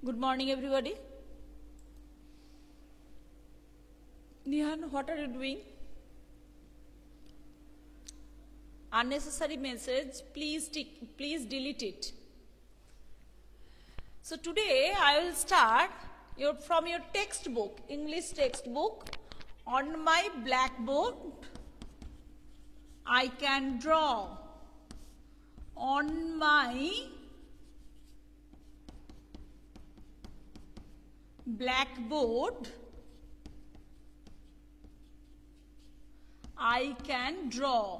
Good morning, everybody. Nihan, what are you doing? Unnecessary message, please delete it. So today I will start from your textbook, English textbook. On my blackboard, I can draw. On my blackboard, I can draw.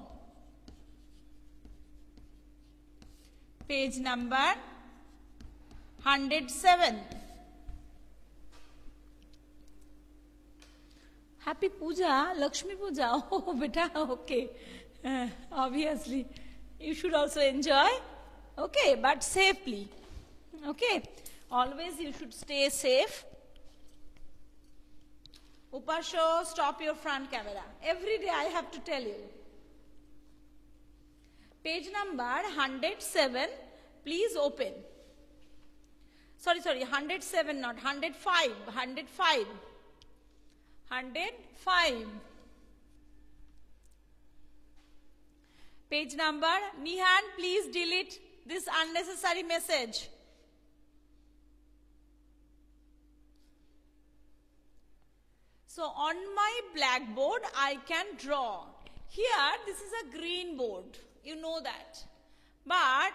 Page number 107. Happy Puja, Lakshmi Puja. Oh, beta, okay. Obviously, you should also enjoy. Okay, but safely. Okay, always you should stay safe. Upasho, stop your front camera. Every day I have to tell you. Page number 107, please open. Sorry, 107 not, 105, 105. 105. Page number, Nihan, please delete this unnecessary message. So on my blackboard, I can draw. Here, this is a green board. You know that. But,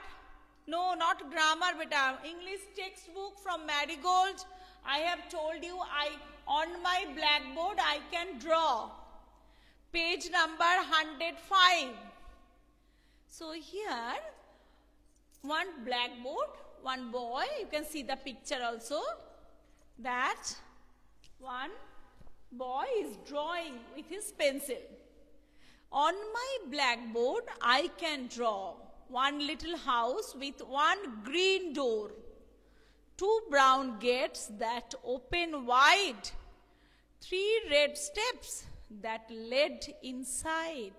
no, not grammar, beta. English textbook from Marigold. I have told you, on my blackboard, I can draw. Page number 105. So here, one blackboard, one boy. You can see the picture also. That one boy is drawing with his pencil. On my blackboard, I can draw one little house with one green door, two brown gates that open wide, three red steps that led inside,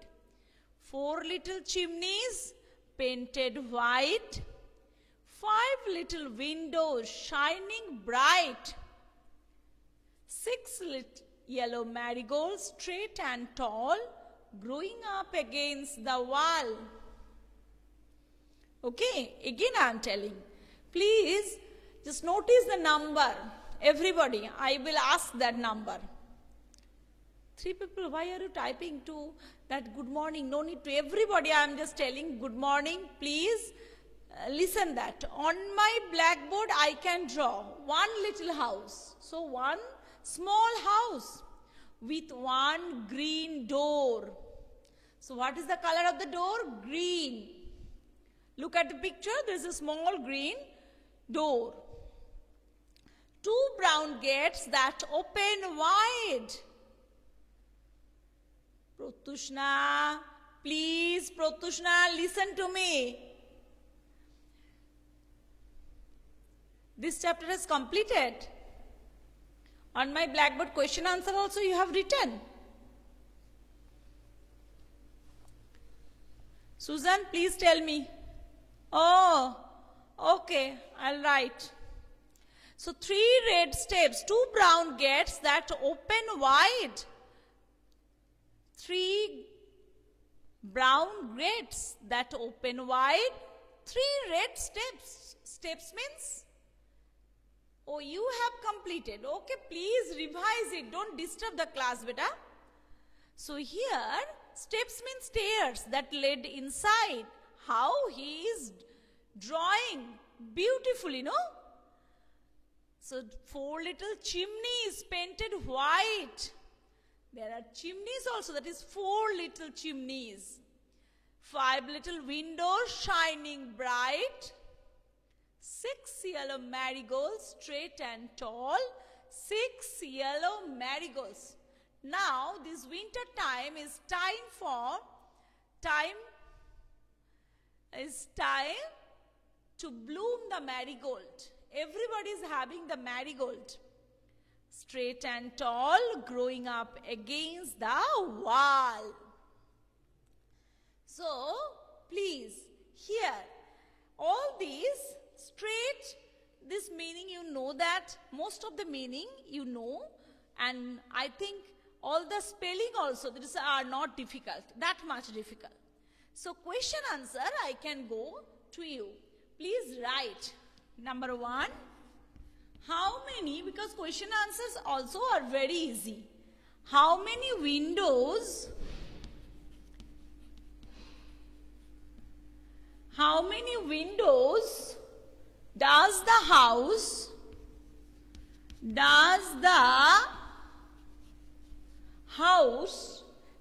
four little chimneys painted white, five little windows shining bright, six little yellow marigolds straight and tall, growing up against the wall. Okay, again I am telling. Please just notice the number. Everybody, I will ask that number. Three people, why are you typing to that good morning? No need to. Everybody, I am just telling good morning. Please listen that. On my blackboard, I can draw one little house. So one small house with one green door. So what is the color of the door? Green. Look at the picture. There is a small green door. Two brown gates that open wide. Protushna, please, Protushna, listen to me. This chapter is completed. On my blackboard, question answer also you have written. Susan, please tell me. Oh, okay, I'll write. So three red steps, two brown gates that open wide. Three brown gates that open wide. Three red steps. Steps means? Oh, you have completed. Okay, please revise it. Don't disturb the class, beta. So here, steps mean stairs that led inside. How he is drawing beautifully, no? So, four little chimneys painted white. There are chimneys also, that is four little chimneys. Five little windows shining bright. Six yellow marigolds, straight and tall. Six yellow marigolds. Now, this winter time is time to bloom the marigold. Everybody is having the marigold. Straight and tall, growing up against the wall. So, please, here, all these straight this meaning you know that, most of the meaning you know, and I think all the spelling also these are not difficult, that much difficult. So question answer I can go to you. Please write. Number 1, how many, because question answers also are very easy. How many windows does the house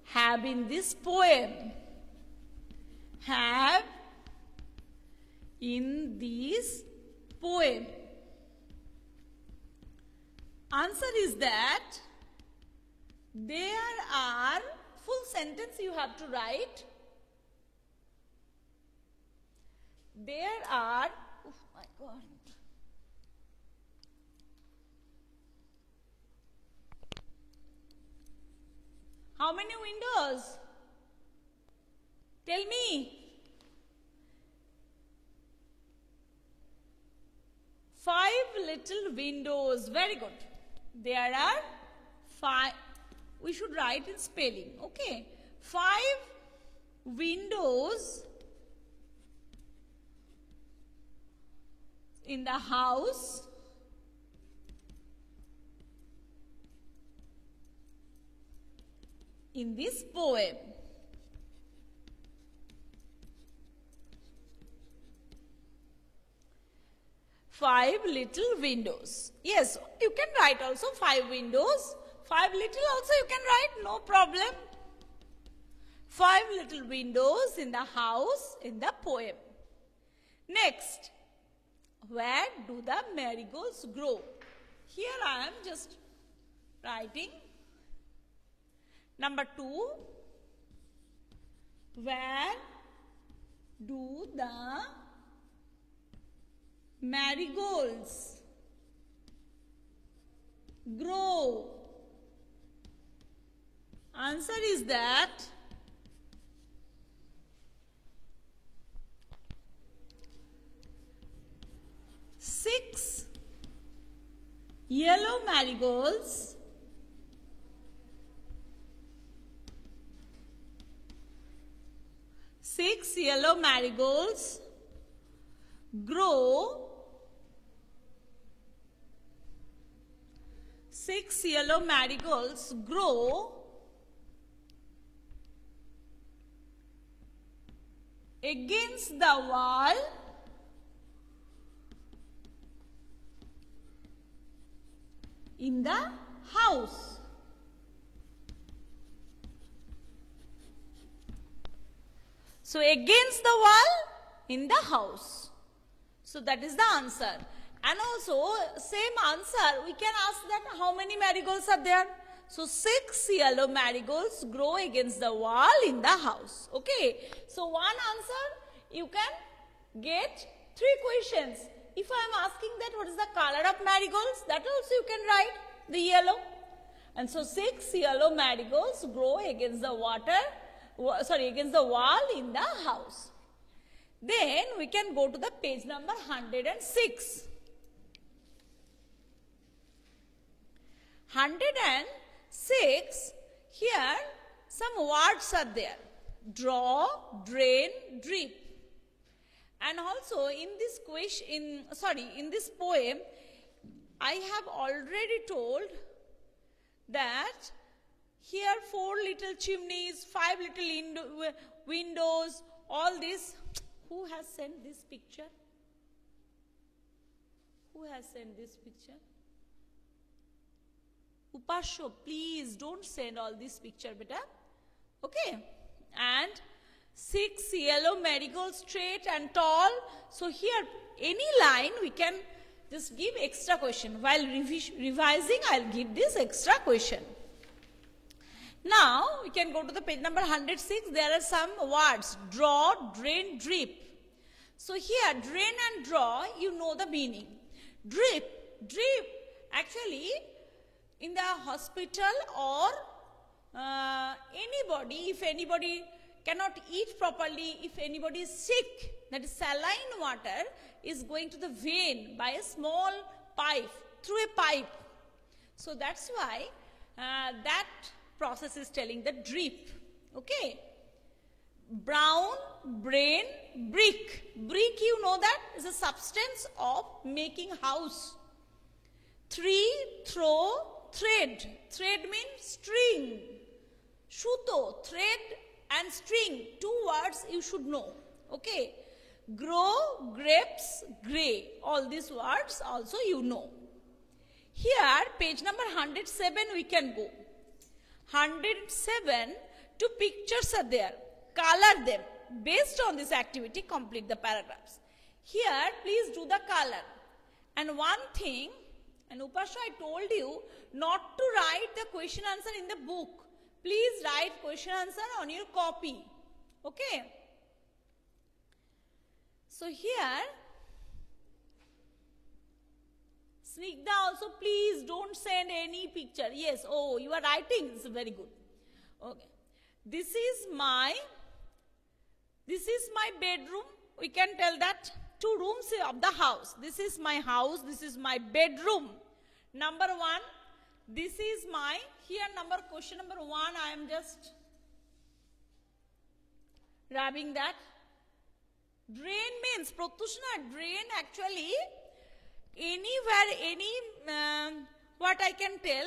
have in this poem? Have in this poem? Answer is that there are, full sentence you have to write. There are, oh my God. How many windows? Tell me. 5 little windows. Very good. There are 5. We should write in spelling. Okay. 5 windows in the house. In this poem. Five little windows. Yes, you can write also 5 windows. 5 little also you can write, no problem. 5 little windows in the house in the poem. Next, where do the marigolds grow? Here I am just writing. Number 2, where do the marigolds grow? Answer is that six yellow marigolds grow. 6 yellow marigolds grow against the wall in the house. So against the wall in the house. So that is the answer. And also same answer we can ask that how many marigolds are there. So 6 yellow marigolds grow against the wall in the house. Okay. So one answer you can get 3 questions. If I am asking that what is the color of marigolds, that also you can write the yellow. And so 6 yellow marigolds grow against the against the wall in the house. Then we can go to the page number 106. 106, here some words are there. Draw, drain, drip. And also in this question, in this poem, I have already told that here 4 little chimneys, 5 little windows, all this. Who has sent this picture? Who has sent this picture? Upasho, please don't send all this picture, beta. Okay. And 6 yellow marigolds, straight and tall. So here, any line we can just give extra question. While revising, I'll give this extra question. Now, we can go to the page number 106. There are some words. Draw, drain, drip. So here, drain and draw, you know the meaning. Drip, actually, in the hospital or anybody, if anybody cannot eat properly if anybody is sick. That is, saline water is going to the vein by a small pipe, through a pipe. So that's why that process is telling the drip. Okay. Brown, brain, brick. Brick, you know that is a substance of making house. Three, throw, thread. Thread means string. Shuto, thread and string. 2 words you should know. Okay. Grow, grapes, grey. All these words also you know. Here, page number 107 we can go. 107, 2 pictures are there. Color them. Based on this activity, complete the paragraphs. Here, please do the color. And one thing, and Upasha, I told you not to write the question answer in the book. Please write question answer on your copy. Okay. So here, Snigdha also, please don't send any picture. Yes, oh, you are writing. It's very good. Okay. This is my bedroom. We can tell that 2 rooms of the house. This is my house. This is my bedroom. Number 1. This is my, here question number 1. I am just rubbing that. Drain means, Pratyushna, drain actually, anywhere, what I can tell,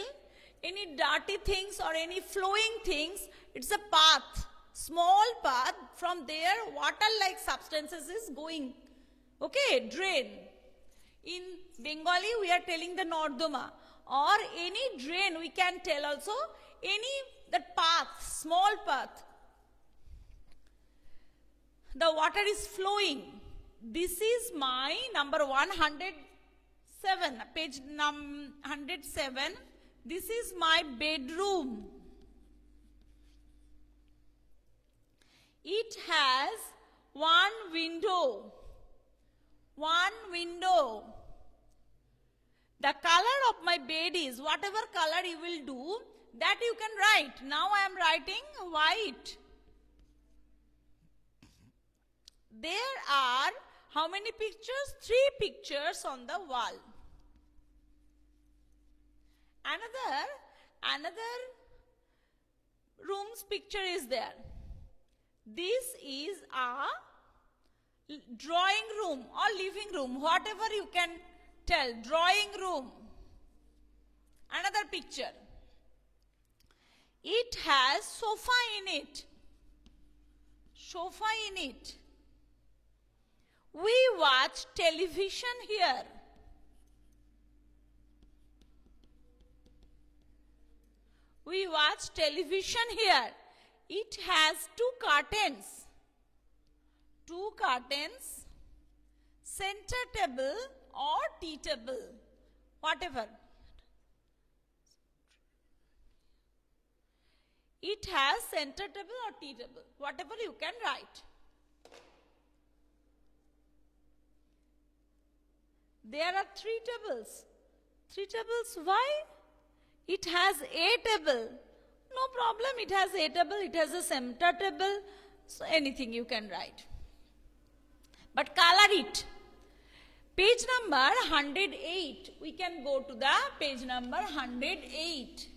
any dirty things or any flowing things, it's a path, small path, from there water-like substances is going. Okay, drain. In Bengali, we are telling the Nordoma, or any drain we can tell also, that path, small path. The water is flowing. This is my number 107, page 107. This is my bedroom. It has 1 window. 1 window. The color of my bed is, whatever color you will do, that you can write. Now I am writing white. There are how many pictures? 3 pictures on the wall. Another room's picture is there. This is a drawing room or living room, whatever you can tell, drawing room. Another picture. It has sofa in it. Sofa in it. We watch television here. We watch television here. It has 2 curtains. 2 curtains, center table or tea table, whatever. It has center table or tea table, whatever you can write. There are 3 tables. 3 tables, why? It has a table. No problem, it has a table, it has a center table, so anything you can write. But color it. Page number 108. We can go to the page number 108.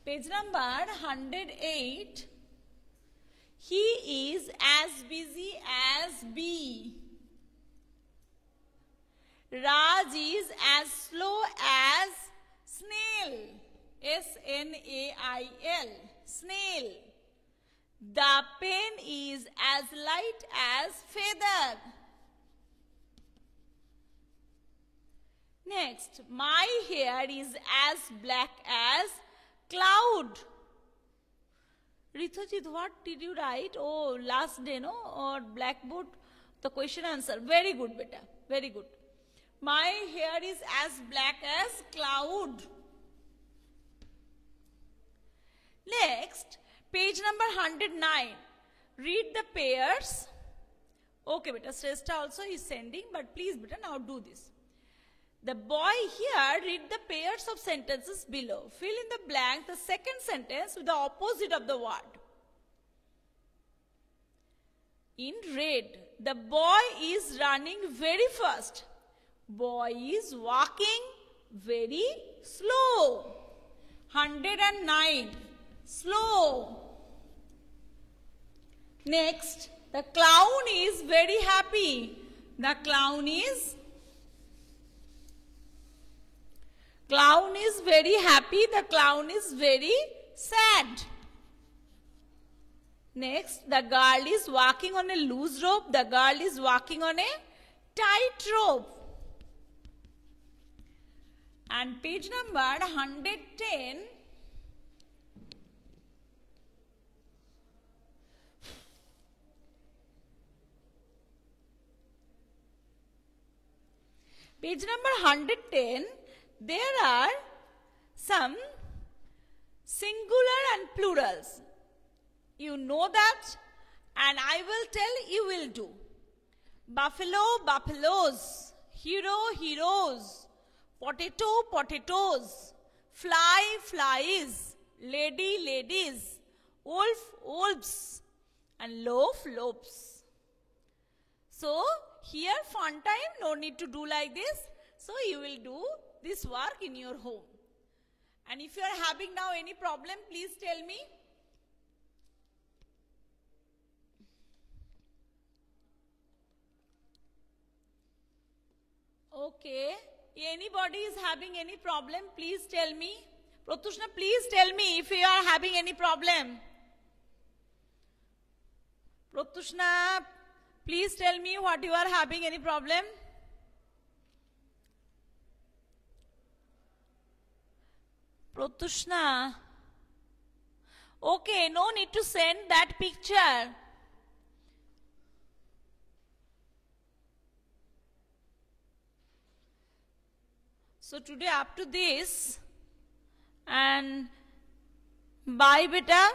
Page number 108. He is as busy as bee. Raj is as slow as snail. S-N-A-I-L. Snail. The pen is as light as feather. Next, my hair is as black as cloud. Rithajit, what did you write? Oh, last day, no? Or blackboard, the question answer. Very good, beta. Very good. My hair is as black as cloud. Next, page number 109. Read the pairs. Okay, beta. Shrestha also is sending, but please, beta, now do this. The boy here read the pairs of sentences below. Fill in the blank the second sentence with the opposite of the word. In red, the boy is running very fast. Boy is walking very slow. 109. Slow. Next, the clown is very happy. The clown is very happy. The clown is very sad. Next, the girl is walking on a loose rope. The girl is walking on a tight rope. And page number 110. Page number 110, there are some singular and plurals. You know that, and I will tell, you will do. Buffalo, buffaloes. Hero, heroes. Potato, potatoes. Fly, flies. Lady, ladies. Wolf, wolves. And loaf, loaves. So, here fun time, no need to do like this. So, you will do this work in your home. And if you are having now any problem, please tell me. Okay. Anybody is having any problem, please tell me. Pratushna, please tell me if you are having any problem. Pratushna, please tell me what you are having any problem. Pratushna. Okay, no need to send that picture. So today up to this, and bye beta.